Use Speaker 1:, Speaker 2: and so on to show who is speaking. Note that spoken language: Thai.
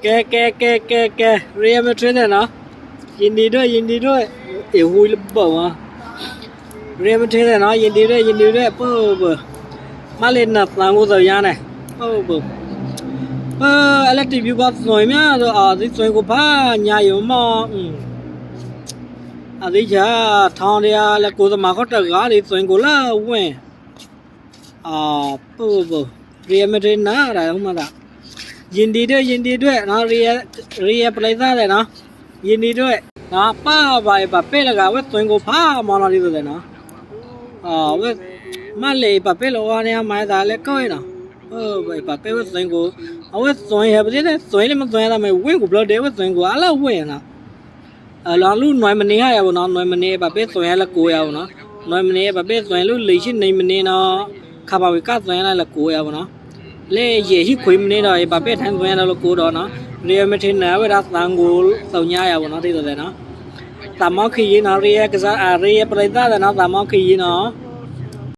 Speaker 1: แกเรียนมาเทรนเนาะยินดีด้วยเอ๋หุยระเบิดวะเรียนมาเทรนเนาะยินดีด้วยเปิบมาเล่นนัดสังกูสัญญาเนี่ยเปิบอะไรที่วิวบัสหน่อยมั้ยตัวที่สวยกูพาหญ้าอยู่มั้งที่จะทางเดียแล้วกูจะมาเขาตะกาที่สวยกูละเว้ยเปิบเรียนมาเทรนนะอะไรของมันอะยินดีด้วยเนาะเรียปลายซะเลยเนาะยินดีด้วยเนาะป้าไปแบบเป้ละกะเว้ยสวยกูพามองอะไรตัวเลยเนาะเว้ยมาเลยแบบเป้ละวันนี้มาได้เลยก็เนาะไปแบบเป้เว้ยสวยกูเอาเว้ยสวยเหรอประเดี๋ยวสวยเลยมันสวยอะไรไม่เว้ยกูเปล่าเดี๋ยวเว้ยสวยกูอะไรเว้ยเนาะลองลู่หน่อยมันนี่ให้เอาเนาะหน่อยมันนี่แบบเป้สวยละกูเอาเนาะหน่อยมันนี่แบบเป้สวยลู่เลยชิ้นในมันนี่เนาะข้าพเจ้าก็สวยละกูเอาเนาะเล่เย่ที่คุยมันนี่หน่อยแบบเป้แทนสวยละกูดอเนาะเรียไม่ถึงนะเวลาสังกูสัญญาเอาเนาะที่ตัวเลยเนาะตามมาขี้เนาะเรียก็จะเรียปลายซะเนาะตามมาขี้เนาะ